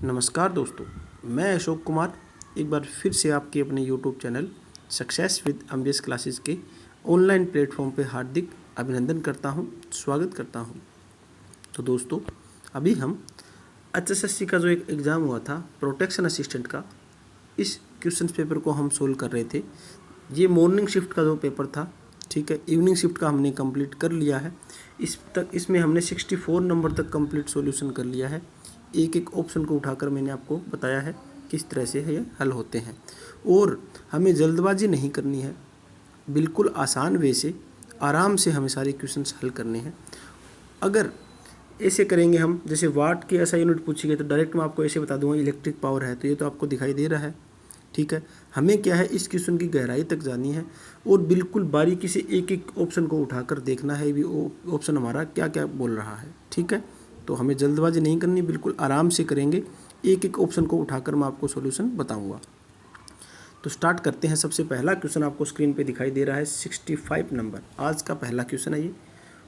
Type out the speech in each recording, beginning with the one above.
नमस्कार दोस्तों, मैं अशोक कुमार एक बार फिर से आपके अपने YouTube channel success with MBS classes के ऑनलाइन प्लेटफॉर्म पे हार्दिक अभिनंदन करता हूं, स्वागत करता हूं। तो दोस्तों, अभी हम एचएसएससी का जो एक एग्ज़ाम हुआ था प्रोटेक्शन असिस्टेंट का, इस क्वेश्चन पेपर को हम सोल्व कर रहे थे। ये मॉर्निंग शिफ्ट का जो पेपर था, ठीक है, इवनिंग शिफ्ट का हमने कंप्लीट कर लिया है। इसमें हमने 64 नंबर तक कंप्लीट सॉल्यूशन कर लिया है। एक एक ऑप्शन को उठाकर मैंने आपको बताया है किस तरह से ये हल होते हैं, और हमें जल्दबाजी नहीं करनी है। बिल्कुल आसान वे से आराम से हमें सारे क्वेश्चंस हल करने हैं। अगर ऐसे करेंगे हम, जैसे वाट के ऐसा यूनिट पूछी गई तो डायरेक्ट मैं आपको ऐसे बता दूंगा इलेक्ट्रिक पावर है, तो ये तो आपको दिखाई दे रहा है, ठीक है। हमें क्या है, इस क्वेश्चन की गहराई तक जानी है और बिल्कुल बारीकी से एक एक ऑप्शन को उठाकर देखना है भी ऑप्शन हमारा क्या क्या बोल रहा है, ठीक है। तो हमें जल्दबाजी नहीं करनी, बिल्कुल आराम से करेंगे। एक एक ऑप्शन को उठाकर मैं आपको सॉल्यूशन बताऊंगा। तो स्टार्ट करते हैं। सबसे पहला क्वेश्चन आपको स्क्रीन पे दिखाई दे रहा है 65 नंबर। आज का पहला क्वेश्चन है ये,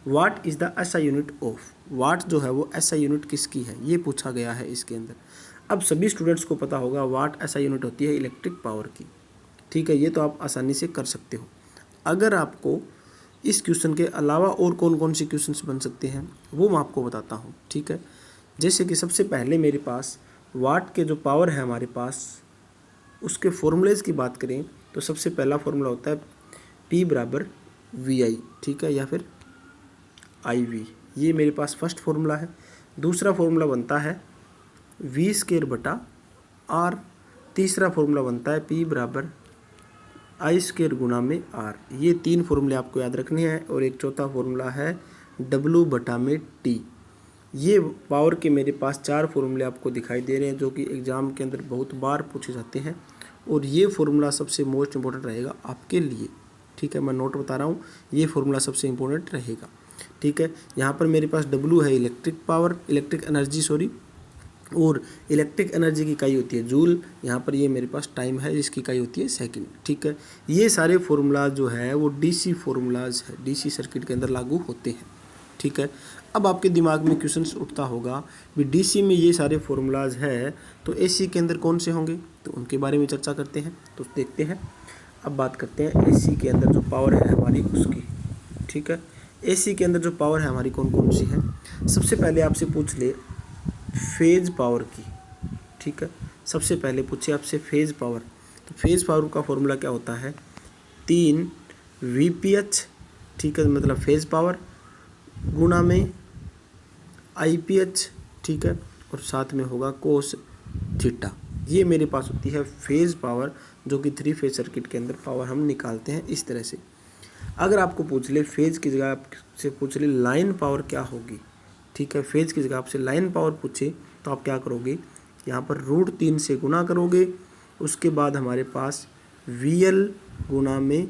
what is the SI unit of. What जो है वो एसआई यूनिट किसकी है, ये पूछा गया है इसके अंदर। अब सभी स्टूडेंट्स को पता होगा वाट एसआई यूनिट होती है इलेक्ट्रिक पावर की, ठीक है। ये तो आप आसानी से कर सकते हो। अगर आपको इस क्वेश्चन के अलावा और कौन कौन से क्वेश्चंस बन सकते हैं वो मैं आपको बताता हूँ, ठीक है। जैसे कि सबसे पहले मेरे पास वाट के जो पावर है हमारे पास, उसके फॉर्मूलेज की बात करें तो सबसे पहला फॉर्मूला होता है P बराबर VI, ठीक है, या फिर IV। ये मेरे पास फर्स्ट फॉर्मूला है। दूसरा फॉर्मूला बनता है V स्क्वायर बटा R। तीसरा फॉर्मूला बनता है P बराबर I स्क्वायर गुणा में R। ये तीन फॉर्मूले आपको याद रखने हैं। और एक चौथा फॉर्मूला है W बटा में T। ये पावर के मेरे पास चार फॉर्मूले आपको दिखाई दे रहे हैं जो कि एग्ज़ाम के अंदर बहुत बार पूछे जाते हैं, और ये फॉर्मूला सबसे मोस्ट इम्पोर्टेंट रहेगा आपके लिए, ठीक है। मैं नोट बता रहा हूँ, ये फॉर्मूला सबसे इम्पोर्टेंट रहेगा, ठीक है। यहाँ पर मेरे पास W है electric power, electric energy sorry, और इलेक्ट्रिक एनर्जी की इकाई होती है जूल। यहाँ पर ये मेरे पास टाइम है जिसकी इकाई होती है सेकंड, ठीक है। ये सारे फार्मूलाज जो है वो डीसी फार्मूलाज है, डीसी सर्किट के अंदर लागू होते हैं, ठीक है। अब आपके दिमाग में क्वेश्चन उठता होगा भी डीसी में ये सारे फार्मूलाज है तो एसी के अंदर कौन से होंगे, तो उनके बारे में चर्चा करते हैं। तो देखते हैं, अब बात करते हैं एसी के अंदर जो पावर है हमारी उसकी, ठीक है। एसी के अंदर जो पावर है हमारी कौन कौन सी है। सबसे पहले आपसे पूछ ले फेज पावर की, ठीक है। सबसे पहले पूछे आपसे फेज पावर, तो फेज पावर का फॉर्मूला क्या होता है, 3 VPH, ठीक है, मतलब फेज पावर गुणा में IPH, ठीक है, और साथ में होगा कोस थीटा। ये मेरे पास होती है फेज पावर, जो कि 3 फेज सर्किट के अंदर पावर हम निकालते हैं इस तरह से। अगर आपको पूछ ले फेज की जगह आपसे पूछ ले लाइन पावर क्या होगी, ठीक है, फेज की जगह आपसे लाइन पावर पूछे तो आप क्या करोगे, यहाँ पर √3 से गुना करोगे। उसके बाद हमारे पास VL गुना में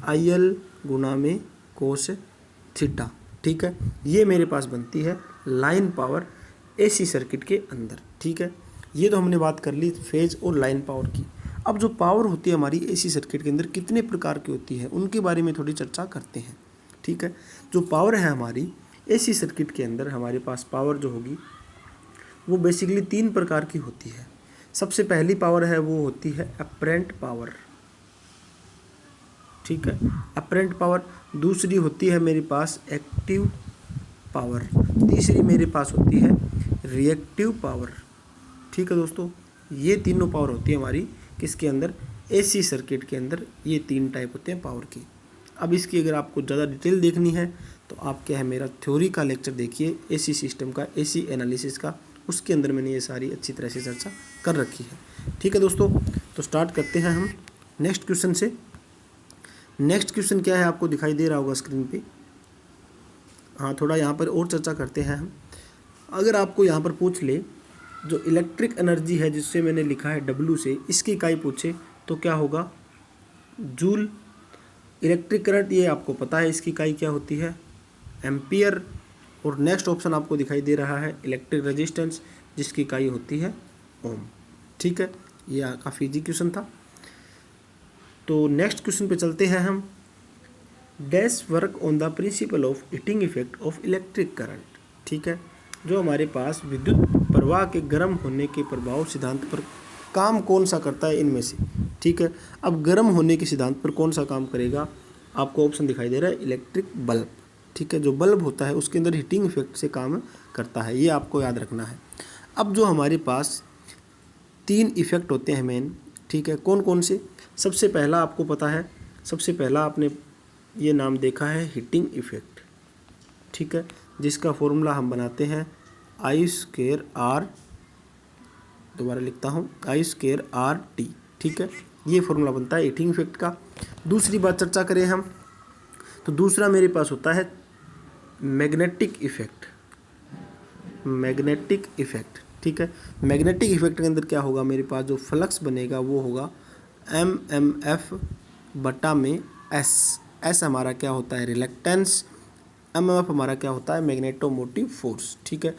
IL गुना में कोस थीटा, ठीक है। ये मेरे पास बनती है लाइन पावर AC सर्किट के अंदर, ठीक है। ये तो हमने बात कर ली फेज और लाइन पावर की। अब जो पावर होती है हमारी AC सर्किट के अंदर कितने प्रकार की होती है उनके बारे में थोड़ी चर्चा करते हैं, ठीक है। जो पावर है हमारी AC सर्किट के अंदर, हमारे पास पावर जो होगी वो बेसिकली 3 प्रकार की होती है। सबसे पहली पावर है वो होती है अपरेंट पावर, ठीक है, अपरेंट पावर। दूसरी होती है मेरे पास एक्टिव पावर। तीसरी मेरे पास होती है रिएक्टिव पावर, ठीक है दोस्तों। ये तीनों पावर होती है हमारी किसके अंदर, AC सर्किट के अंदर। ये 3 टाइप होते हैं पावर की। अब इसकी अगर आपको ज़्यादा डिटेल देखनी है तो आप क्या है, मेरा थ्योरी का लेक्चर देखिए AC सिस्टम का, AC एनालिसिस का, उसके अंदर मैंने ये सारी अच्छी तरह से चर्चा कर रखी है, ठीक है दोस्तों। तो स्टार्ट करते हैं हम नेक्स्ट क्वेश्चन से। नेक्स्ट क्वेश्चन क्या है आपको दिखाई दे रहा होगा स्क्रीन पे। हाँ, थोड़ा यहाँ पर और चर्चा करते हैं हम। अगर आपको यहाँ पर पूछ ले जो इलेक्ट्रिक एनर्जी है जिससे मैंने लिखा है W से, इसकी इकाई पूछे तो क्या होगा, जूल। इलेक्ट्रिक करंट ये आपको पता है इसकी इकाई क्या होती है, एम्पियर। और नेक्स्ट ऑप्शन आपको दिखाई दे रहा है इलेक्ट्रिक रेजिस्टेंस, जिसकी इकाई होती है ओम, ठीक है। यह काफ़ी इजी क्वेश्चन था। तो नेक्स्ट क्वेश्चन पे चलते हैं हम। Dash work on the principle of heating effect of electric current, ठीक है। जो हमारे पास विद्युत प्रवाह के गर्म होने के प्रभाव सिद्धांत पर काम कौन सा करता है इनमें से, ठीक है। अब गर्म होने के सिद्धांत पर कौन सा काम करेगा, आपको ऑप्शन दिखाई दे रहा है इलेक्ट्रिक बल्ब, ठीक है। जो बल्ब होता है उसके अंदर हीटिंग इफेक्ट से काम करता है, ये आपको याद रखना है। अब जो हमारे पास 3 इफेक्ट होते हैं मेन, ठीक है, कौन कौन से। सबसे पहला आपको पता है, सबसे पहला आपने ये नाम देखा है हीटिंग इफेक्ट, ठीक है, जिसका फॉर्मूला हम बनाते हैं I²R, दोबारा लिखता हूँ I²RT, ठीक है। ये फॉर्मूला बनता है हीटिंग इफेक्ट का। दूसरी बात चर्चा करें हम, तो दूसरा मेरे पास होता है मैग्नेटिक इफेक्ट, मैग्नेटिक इफेक्ट, ठीक है। मैग्नेटिक इफेक्ट के अंदर क्या होगा, मेरे पास जो फ्लक्स बनेगा वो होगा MMF बटा में S हमारा क्या होता है रिलक्टेंस, MMF हमारा क्या होता है मैग्नेटोमोटिव फोर्स, ठीक है।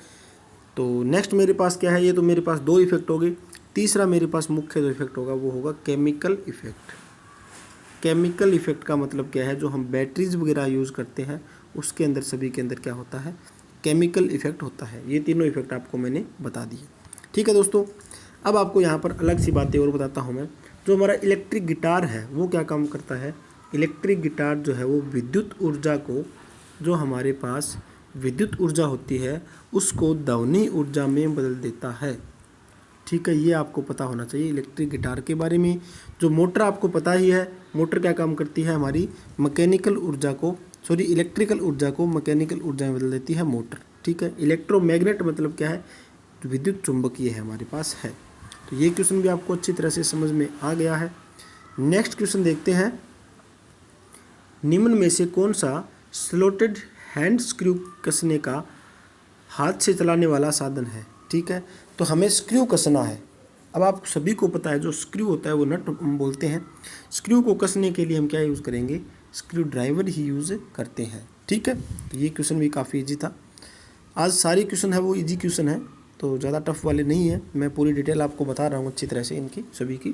तो नेक्स्ट मेरे पास क्या है, ये तो मेरे पास 2 इफेक्ट हो गए। तीसरा मेरे पास मुख्य जो इफेक्ट होगा वो होगा केमिकल इफेक्ट। केमिकल इफेक्ट का मतलब क्या है, जो हम बैटरीज वगैरह यूज़ करते हैं उसके अंदर सभी के अंदर क्या होता है केमिकल इफेक्ट होता है। ये तीनों इफेक्ट आपको मैंने बता दिए, ठीक है दोस्तों। अब आपको यहाँ पर अलग सी बातें और बताता हूँ मैं। जो हमारा इलेक्ट्रिक गिटार है वो क्या काम करता है, इलेक्ट्रिक गिटार जो है वो विद्युत ऊर्जा को, जो हमारे पास विद्युत ऊर्जा होती है उसको ध्वनि ऊर्जा में बदल देता है, ठीक है। ये आपको पता होना चाहिए इलेक्ट्रिक गिटार के बारे में। जो मोटर आपको पता ही है, मोटर क्या काम करती है, हमारी मैकेनिकल ऊर्जा को, सॉरी इलेक्ट्रिकल ऊर्जा को मैकेनिकल ऊर्जा में बदल देती है मोटर, ठीक है। इलेक्ट्रोमैग्नेट मतलब क्या है, विद्युत चुंबकीय है हमारे पास है। तो ये क्वेश्चन भी आपको अच्छी तरह से समझ में आ गया है। नेक्स्ट क्वेश्चन देखते हैं, निम्न में से कौन सा स्लॉटेड हैंड स्क्रू कसने का हाथ से चलाने वाला साधन है, ठीक है। तो हमें स्क्रू कसना है। अब आप सभी को पता है जो स्क्रू होता है वो नट हम बोलते हैं। स्क्रू को कसने के लिए हम क्या यूज़ करेंगे, स्क्रू ड्राइवर ही यूज़ करते हैं, ठीक है। तो ये क्वेश्चन भी काफ़ी इजी था। आज सारी क्वेश्चन है वो इजी क्वेश्चन है, तो ज़्यादा टफ वाले नहीं है। मैं पूरी डिटेल आपको बता रहा हूँ अच्छी तरह से इनकी सभी की।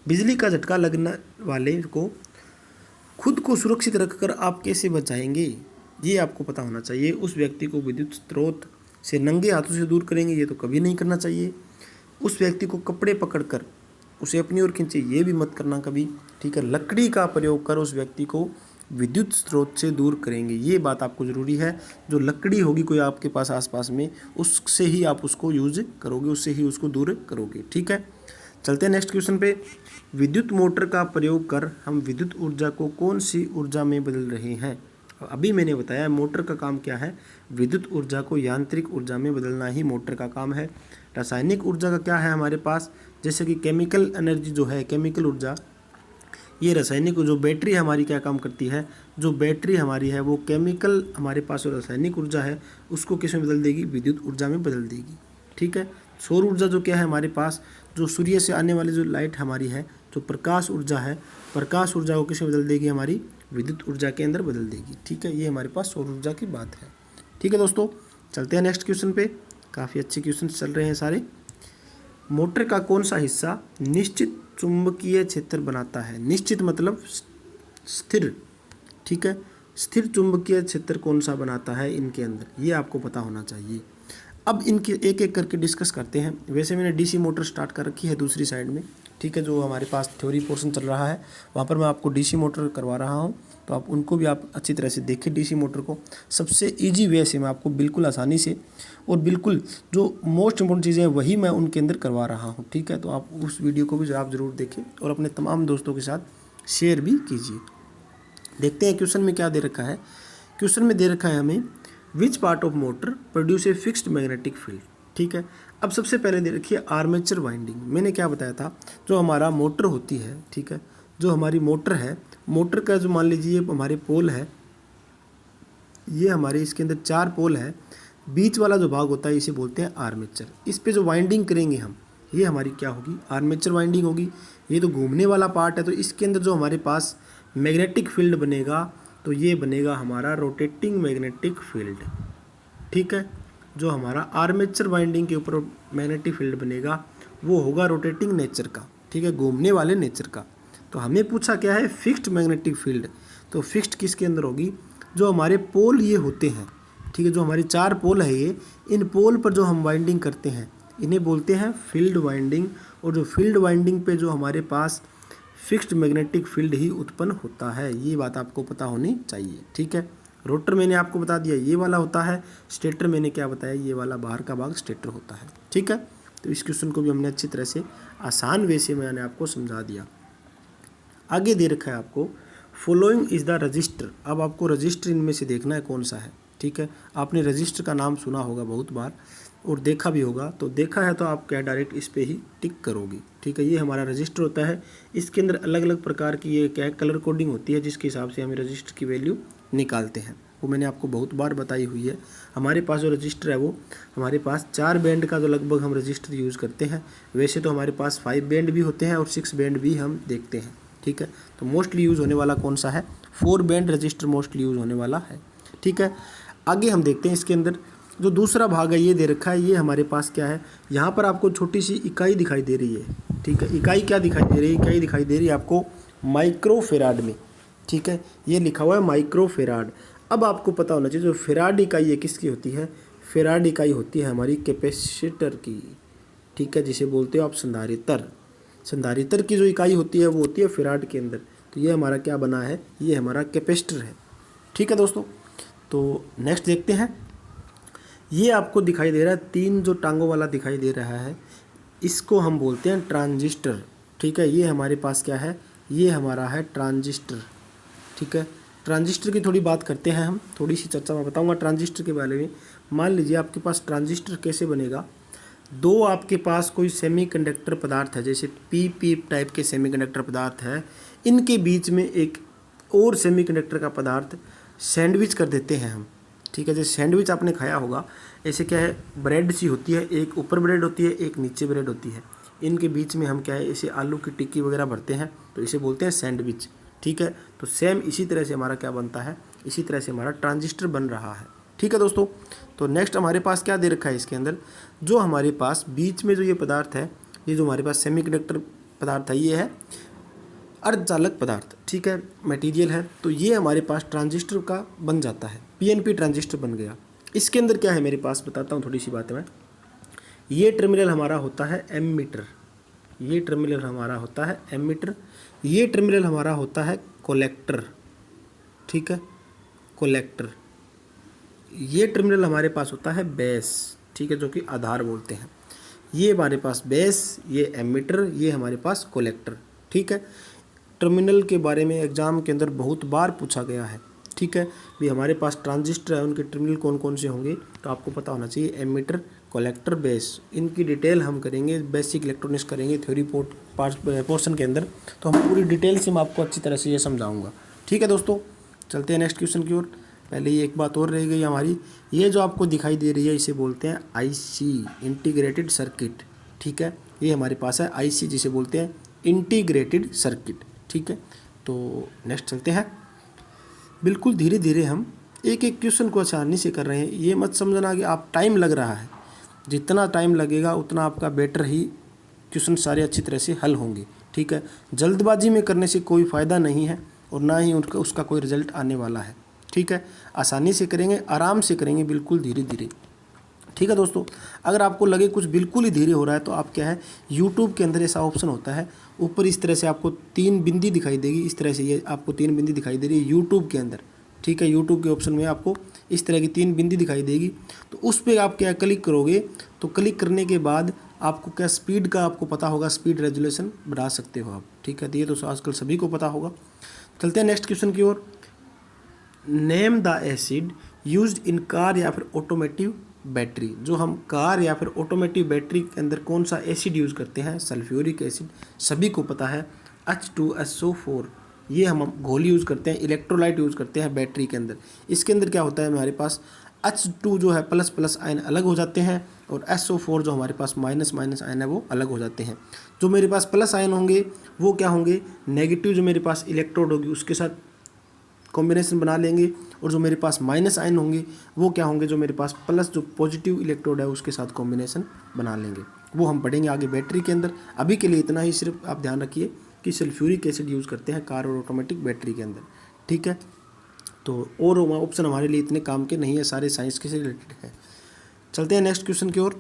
बिजली का झटका लगने वाले को खुद को सुरक्षित रखकर आप कैसे बचाएंगे, ये आपको पता होना चाहिए। उस व्यक्ति को विद्युत स्रोत से नंगे हाथों से दूर करेंगे, ये तो कभी नहीं करना चाहिए। उस व्यक्ति को कपड़े पकड़कर उसे अपनी ओर खींचे, ये भी मत करना कभी, ठीक है। लकड़ी का प्रयोग कर उस व्यक्ति को विद्युत स्रोत से दूर करेंगे, ये बात आपको ज़रूरी है। जो लकड़ी होगी कोई आपके पास आसपास में, उससे ही आप उसको यूज़ करोगे, उससे ही उसको दूर करोगे, ठीक है। चलते हैं नेक्स्ट क्वेश्चन पे। विद्युत मोटर का प्रयोग कर हम विद्युत ऊर्जा को कौन सी ऊर्जा में बदल रहे हैं। अभी मैंने बताया मोटर का काम क्या है, विद्युत ऊर्जा को यांत्रिक ऊर्जा में बदलना ही मोटर का काम है। रासायनिक ऊर्जा का क्या है हमारे पास, जैसे कि केमिकल एनर्जी जो है, केमिकल ऊर्जा, ये रासायनिक जो बैटरी हमारी क्या काम करती है, जो बैटरी हमारी है वो केमिकल हमारे पास जो रासायनिक ऊर्जा है उसको किस में बदल देगी, विद्युत ऊर्जा में बदल देगी, ठीक है। सौर ऊर्जा जो क्या है हमारे पास, जो सूर्य से आने वाली जो लाइट हमारी है, जो प्रकाश ऊर्जा है, प्रकाश ऊर्जा को किस में बदल देगी, हमारी विद्युत ऊर्जा के अंदर बदल देगी, ठीक है। ये हमारे पास सौर ऊर्जा की बात है, ठीक है दोस्तों। चलते हैं नेक्स्ट क्वेश्चन पे, काफ़ी अच्छे क्वेश्चन चल रहे हैं सारे। मोटर का कौन सा हिस्सा निश्चित चुंबकीय क्षेत्र बनाता है, निश्चित मतलब स्थिर, ठीक है। स्थिर चुंबकीय क्षेत्र कौन सा बनाता है इनके अंदर, ये आपको पता होना चाहिए। अब इनके एक एक करके डिस्कस करते हैं। वैसे मैंने डीसी मोटर स्टार्ट कर रखी है दूसरी साइड में, ठीक है। जो हमारे पास थ्योरी पोर्शन चल रहा है वहाँ पर मैं आपको डीसी मोटर करवा रहा हूँ, तो आप उनको भी आप अच्छी तरह से देखें। डीसी मोटर को सबसे इजी वे से मैं आपको बिल्कुल आसानी से और बिल्कुल जो मोस्ट इम्पोर्टेंट चीज़ें हैं वही मैं उनके अंदर करवा रहा हूँ, ठीक है। तो आप उस वीडियो को भी आप ज़रूर देखें और अपने तमाम दोस्तों के साथ शेयर भी कीजिए। देखते हैं क्वेश्चन में क्या दे रखा है। क्वेश्चन में दे रखा है हमें which part of motor produce a fixed magnetic field, ठीक है। अब सबसे पहले दे रखी है आर्मेचर वाइंडिंग। मैंने क्या बताया था, जो हमारा मोटर होती है, ठीक है, जो हमारी मोटर है, मोटर का जो मान लीजिए हमारे पोल है, ये हमारे इसके अंदर 4 पोल है, बीच वाला जो भाग होता है इसे बोलते हैं आर्मेचर। इस पे जो वाइंडिंग करेंगे हम, ये हमारी क्या होगी, आर्मेचर वाइंडिंग होगी। ये तो घूमने वाला पार्ट है, तो इसके अंदर जो हमारे पास मैग्नेटिक फील्ड बनेगा तो ये बनेगा हमारा रोटेटिंग मैग्नेटिक फील्ड, ठीक है। जो हमारा आर्मेचर वाइंडिंग के ऊपर मैग्नेटिक फील्ड बनेगा वो होगा रोटेटिंग नेचर का, ठीक है, घूमने वाले नेचर का। तो हमें पूछा क्या है, फिक्स्ड मैग्नेटिक फील्ड। तो फिक्स्ड किसके अंदर होगी, जो हमारे पोल ये होते हैं, ठीक है। जो हमारी 4 पोल है ये, इन पोल पर जो हम वाइंडिंग करते हैं इन्हें बोलते हैं फील्ड वाइंडिंग। और जो फील्ड वाइंडिंग पे जो हमारे पास फिक्स्ड मैग्नेटिक फील्ड ही उत्पन्न होता है, ये बात आपको पता होनी चाहिए। ठीक है। रोटर मैंने आपको बता दिया ये वाला होता है, स्टेटर मैंने क्या बताया, ये वाला बाहर का भाग स्टेटर होता है। ठीक है। तो इस क्वेश्चन को भी हमने अच्छी तरह से आसान वे से मैंने आपको समझा दिया। आगे दे रखा है आपको फॉलोइंग इज द रजिस्टर। अब आपको रजिस्टर इनमें से देखना है कौन सा है। ठीक है। आपने रजिस्टर का नाम सुना होगा बहुत बार और देखा भी होगा, तो देखा है तो आप क्या डायरेक्ट इस पे ही टिक करोगे। ठीक है। ये हमारा रजिस्टर होता है, इसके अंदर अलग अलग प्रकार की ये क्या है कलर कोडिंग होती है, जिसके हिसाब से हमें रजिस्टर की वैल्यू निकालते हैं, वो मैंने आपको बहुत बार बताई हुई है। हमारे पास जो रजिस्टर है वो हमारे पास 4 बैंड का जो लगभग हम रजिस्टर यूज़ करते हैं। वैसे तो हमारे पास 5 बैंड भी होते हैं और 6 बैंड भी हम देखते हैं। ठीक है। तो मोस्टली यूज़ होने वाला कौन सा है, 4 बैंड रजिस्टर मोस्टली यूज़ होने वाला है। ठीक है। आगे हम देखते हैं इसके अंदर जो दूसरा भाग है ये दे रखा है, ये हमारे पास क्या है, यहाँ पर आपको छोटी सी इकाई दिखाई दे रही है। ठीक है। इकाई क्या दिखाई दे रही है, इकाई दिखाई दे रही है आपको माइक्रोफेराड में। ठीक है। ये लिखा हुआ है माइक्रोफेराड। अब आपको पता होना चाहिए जो फेराड इकाई है किसकी होती है, फेराड इकाई होती है हमारी कैपेसिटर की। ठीक है। जिसे बोलते हो आप संधारित्र। संधारित्र की जो इकाई होती है वो होती है फेराड के अंदर। तो ये हमारा क्या बना है, ये हमारा कैपेसिटर है। ठीक है दोस्तों। तो नेक्स्ट देखते हैं, ये आपको दिखाई दे रहा है 3 जो टांगों वाला दिखाई दे रहा है, इसको हम बोलते हैं ट्रांजिस्टर। ठीक है। ये हमारे पास क्या है, ये हमारा है ट्रांजिस्टर। ठीक है। ट्रांजिस्टर की थोड़ी बात करते हैं हम, थोड़ी सी चर्चा मैं बताऊंगा ट्रांजिस्टर के बारे में। मान लीजिए आपके पास ट्रांजिस्टर कैसे बनेगा, 2 आपके पास कोई सेमीकंडक्टर पदार्थ है, जैसे पी टाइप के सेमीकंडक्टर पदार्थ है, इनके बीच में एक और सेमीकंडक्टर का पदार्थ सैंडविच कर देते हैं हम। ठीक है। जैसे सैंडविच आपने खाया होगा, ऐसे क्या है ब्रेड सी होती है, एक ऊपर ब्रेड होती है एक नीचे ब्रेड होती है, इनके बीच में हम क्या है ऐसे आलू की टिक्की वगैरह भरते हैं, तो इसे बोलते हैं सैंडविच। ठीक है। तो सेम इसी तरह से हमारा क्या बनता है, इसी तरह से हमारा ट्रांजिस्टर बन रहा है। ठीक है दोस्तों। तो नेक्स्ट हमारे पास क्या दे रखा है इसके अंदर, जो हमारे पास बीच में जो ये पदार्थ है, ये जो हमारे पास सेमीकंडक्टर पदार्थ है, ये है अर्धचालक पदार्थ। ठीक है। मटेरियल है, तो ये हमारे पास ट्रांजिस्टर का बन जाता है, पीएनपी ट्रांजिस्टर बन गया। इसके अंदर क्या है मेरे पास बताता हूँ थोड़ी सी बातें मैं। ये टर्मिनल हमारा होता है एमीटर, ये टर्मिनल हमारा होता है एमीटर, ये टर्मिनल हमारा होता है कलेक्टर। ठीक है। कलेक्टर। ये टर्मिनल हमारे पास होता है बेस। ठीक है। जो कि आधार बोलते हैं। ये हमारे पास बेस, ये एमीटर, ये हमारे पास कलेक्टर। ठीक है। टर्मिनल के बारे में एग्जाम के अंदर बहुत बार पूछा गया है। ठीक है। भी हमारे पास ट्रांजिस्टर है, उनके टर्मिनल कौन कौन से होंगे, तो आपको पता होना चाहिए एमीटर, कलेक्टर, बेस। इनकी डिटेल हम करेंगे, बेसिक इलेक्ट्रॉनिक्स करेंगे थ्योरी पोर्शन के अंदर, तो हम पूरी डिटेल से मैं आपको अच्छी तरह से ये समझाऊंगा। ठीक है दोस्तों। चलते हैं नेक्स्ट क्वेश्चन की ओर। पहले ये एक बात और रह गई हमारी, ये जो आपको दिखाई दे रही है इसे बोलते हैं आईसी, इंटीग्रेटेड सर्किट। ठीक है। ये हमारे पास है आईसी, जिसे बोलते हैं इंटीग्रेटेड सर्किट। ठीक है। तो नेक्स्ट चलते हैं। बिल्कुल धीरे धीरे हम एक एक क्वेश्चन को आसानी से कर रहे हैं, ये मत समझना कि आप टाइम लग रहा है, जितना टाइम लगेगा उतना आपका बेटर ही क्वेश्चन सारे अच्छी तरह से हल होंगे। ठीक है। जल्दबाजी में करने से कोई फ़ायदा नहीं है और ना ही उसका कोई रिजल्ट आने वाला है। ठीक है। आसानी से करेंगे, आराम से करेंगे, बिल्कुल धीरे धीरे। ठीक है दोस्तों। अगर आपको लगे कुछ बिल्कुल ही धीरे हो रहा है तो आप क्या है, यूट्यूब के अंदर ऐसा ऑप्शन होता है, ऊपर इस तरह से आपको 3 बिंदी दिखाई देगी, इस तरह से ये आपको 3 बिंदी दिखाई दे रही है यूट्यूब के अंदर। ठीक है। यूट्यूब के ऑप्शन में आपको इस तरह की 3 बिंदी दिखाई देगी, तो उस पर आप क्या क्लिक करोगे, तो क्लिक करने के बाद आपको क्या स्पीड का आपको पता होगा, स्पीड रेजुलेशन बढ़ा सकते हो आप। ठीक है। तो ये तो आजकल सभी को पता होगा। चलते हैं नेक्स्ट क्वेश्चन की ओर। Name the acid used in car या फिर ऑटोमेटिव बैटरी। जो हम कार या फिर ऑटोमेटिव बैटरी के अंदर कौन सा एसिड यूज़ करते हैं, सल्फ्यूरिक एसिड, सभी को पता है, H2SO4। ये हम घोल यूज़ करते हैं, इलेक्ट्रोलाइट यूज़ करते हैं बैटरी के अंदर। इसके अंदर क्या होता है, हमारे पास H2 जो है प्लस प्लस आयन अलग हो जाते हैं और SO4 जो हमारे पास माइनस माइनस आयन है वो अलग हो जाते हैं। जो मेरे पास प्लस आयन होंगे वो क्या होंगे, नेगेटिव जो मेरे पास इलेक्ट्रोड होगी उसके साथ कॉम्बिनेशन बना लेंगे, और जो मेरे पास माइनस आयन होंगे वो क्या होंगे, जो मेरे पास प्लस जो पॉजिटिव इलेक्ट्रोड है उसके साथ कॉम्बिनेशन बना लेंगे। वो हम पढ़ेंगे आगे बैटरी के अंदर। अभी के लिए इतना ही सिर्फ आप ध्यान रखिए कि सल्फ्यूरिक एसिड यूज़ करते हैं कार और ऑटोमेटिक बैटरी के अंदर। ठीक है। तो और ऑप्शन हमारे लिए इतने काम के नहीं है, सारे साइंस के से रिलेटेड है। चलते हैं नेक्स्ट क्वेश्चन की ओर।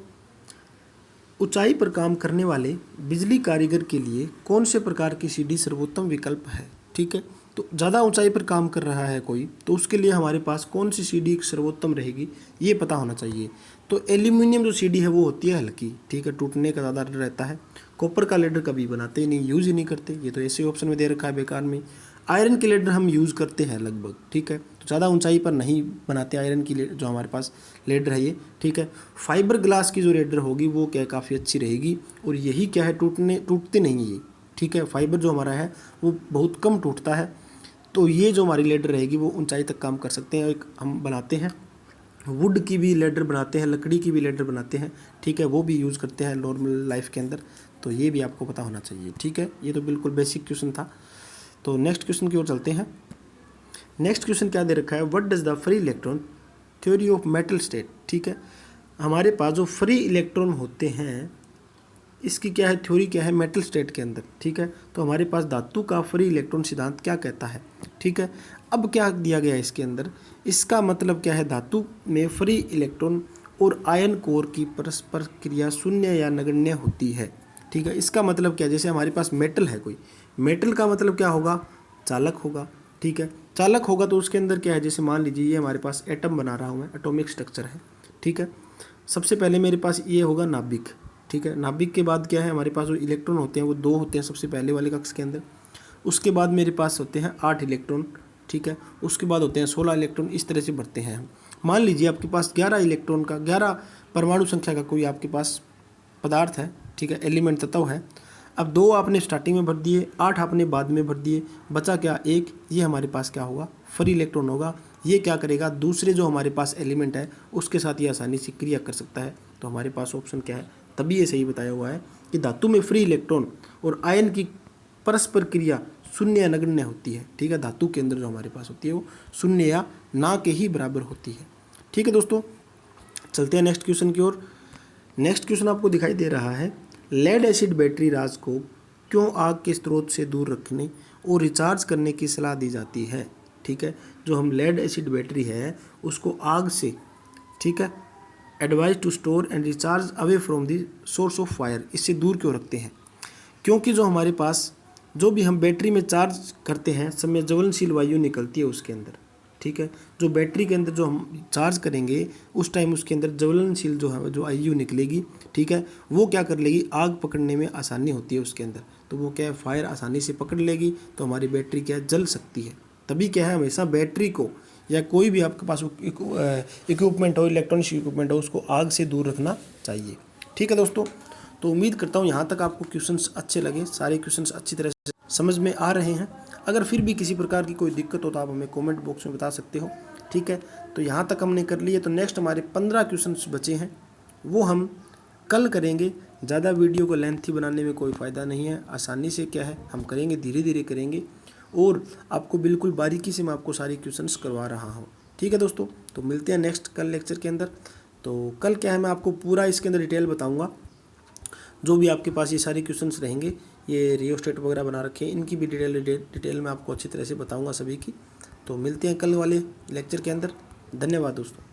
ऊंचाई पर काम करने वाले बिजली कारीगर के लिए कौन से प्रकार की सीढ़ी सर्वोत्तम विकल्प है? ठीक है, तो ज़्यादा ऊंचाई पर काम कर रहा है कोई, तो उसके लिए हमारे पास कौन सी सीढ़ी सर्वोत्तम रहेगी ये पता होना चाहिए। तो एल्यूमिनियम जो सीढ़ी है वो होती है हल्की, ठीक है, टूटने का ज़्यादा डर रहता है। कॉपर का लेडर कभी बनाते ही नहीं, यूज़ ही नहीं करते, ये तो ऐसे ऑप्शन में दे रखा है बेकार में। आयरन के लेडर हम यूज़ करते हैं लगभग, ठीक है, तो ज़्यादा ऊंचाई पर नहीं बनाते आयरन की जो हमारे पास लेडर है ये, ठीक है। फाइबर ग्लास की जो लेडर होगी वो क्या काफ़ी अच्छी रहेगी, और यही क्या है टूटते नहीं ये, ठीक है, फाइबर जो हमारा है वो बहुत कम टूटता है। तो ये जो हमारी लेडर रहेगी वो ऊंचाई तक काम कर सकते हैं। एक हम बनाते हैं वुड की भी लेडर बनाते हैं, लकड़ी की भी लेडर बनाते हैं, ठीक है, वो भी यूज़ करते हैं नॉर्मल लाइफ के अंदर। तो ये भी आपको पता होना चाहिए, ठीक है, ये तो बिल्कुल बेसिक क्वेश्चन था। तो नेक्स्ट क्वेश्चन की ओर चलते हैं। नेक्स्ट क्वेश्चन क्या दे रखा है, what does the free electron theory of metal state? ठीक है, हमारे पास जो फ्री इलेक्ट्रॉन होते हैं इसकी क्या है थ्योरी, क्या है मेटल स्टेट के अंदर, ठीक है। तो हमारे पास धातु का फ्री इलेक्ट्रॉन सिद्धांत क्या कहता है, ठीक है। अब क्या दिया गया है इसके अंदर, इसका मतलब क्या है, धातु में फ्री इलेक्ट्रॉन और आयन कोर की परस्पर क्रिया शून्य या नगण्य होती है, ठीक है। इसका मतलब क्या है, जैसे हमारे पास मेटल है कोई, मेटल का मतलब क्या होगा, चालक होगा, ठीक है। चालक होगा तो उसके अंदर क्या है, जैसे मान लीजिए ये हमारे पास एटम बना रहा हूँ मैं, एटॉमिक स्ट्रक्चर है, ठीक है। सबसे पहले मेरे पास ये होगा नाभिक, ठीक है। नाभिक के बाद क्या है, हमारे पास जो इलेक्ट्रॉन होते हैं वो 2 होते हैं सबसे पहले वाले कक्ष के अंदर। उसके बाद मेरे पास होते हैं 8 इलेक्ट्रॉन, ठीक है। उसके बाद होते हैं 16 इलेक्ट्रॉन, इस तरह से बढ़ते हैं हम। मान लीजिए आपके पास 11 इलेक्ट्रॉन का, 11 परमाणु संख्या का कोई आपके पास पदार्थ है, ठीक है, एलिमेंट तत्व है। अब 2 आपने स्टार्टिंग में भर दिए, 8 आपने बाद में भर दिए, बचा क्या 1, ये हमारे पास क्या होगा, फ्री इलेक्ट्रॉन होगा। ये क्या करेगा, दूसरे जो हमारे पास एलिमेंट है उसके साथ ये आसानी से क्रिया कर सकता है। तो हमारे पास ऑप्शन क्या है, तभी ये सही बताया हुआ है कि धातु में फ्री इलेक्ट्रॉन और आयन की परस्पर क्रिया शून्य या नगण्य होती है, ठीक है। धातु के अंदर जो हमारे पास होती है वो शून्य या ना के ही बराबर होती है, ठीक है दोस्तों। चलते हैं नेक्स्ट क्वेश्चन की ओर। नेक्स्ट क्वेश्चन आपको दिखाई दे रहा है, लेड एसिड बैटरी राज को क्यों आग के स्रोत से दूर रखने और रिचार्ज करने की सलाह दी जाती है? ठीक है, जो हम लेड एसिड बैटरी है उसको आग से, ठीक है, advise to store and recharge away from the source of fire, इससे दूर क्यों रखते हैं? क्योंकि जो हमारे पास जो भी हम बैटरी में चार्ज करते हैं समय ज्वलनशील वायु निकलती है उसके अंदर, ठीक है। जो बैटरी के अंदर जो हम चार्ज करेंगे उस टाइम उसके अंदर ज्वलनशील जो है जो आयु निकलेगी, ठीक है, वो क्या कर लेगी, आग पकड़ने में आसानी होती है उसके अंदर, तो वो क्या है फायर आसानी से पकड़ लेगी, तो हमारी बैटरी क्या है जल सकती है। तभी क्या है हमेशा बैटरी को या कोई भी आपके पास इक्विपमेंट हो, इलेक्ट्रॉनिक्स इक्विपमेंट हो, उसको आग से दूर रखना चाहिए, ठीक है दोस्तों। तो उम्मीद करता हूँ यहाँ तक आपको क्वेश्चंस अच्छे लगे, सारे क्वेश्चंस अच्छी तरह से समझ में आ रहे हैं। अगर फिर भी किसी प्रकार की कोई दिक्कत हो तो आप हमें कमेंट बॉक्स में बता सकते हो, ठीक है। तो यहाँ तक हमने कर लिए, तो नेक्स्ट हमारे 15 क्वेश्चंस बचे हैं, वो हम कल करेंगे। ज़्यादा वीडियो को लेंथी बनाने में कोई फ़ायदा नहीं है, आसानी से क्या है हम करेंगे, धीरे धीरे करेंगे, और आपको बिल्कुल बारीकी से मैं आपको सारी क्वेश्चंस करवा रहा हूँ, ठीक है दोस्तों। तो मिलते हैं नेक्स्ट कल लेक्चर के अंदर। तो कल क्या है मैं आपको पूरा इसके अंदर डिटेल बताऊँगा, जो भी आपके पास ये सारे क्वेश्चंस रहेंगे, ये रियोस्टेट वगैरह बना रखे हैं, इनकी भी डिटेल मैं आपको अच्छी तरह से बताऊंगा सभी की। तो मिलते हैं कल वाले लेक्चर के अंदर। धन्यवाद दोस्तों।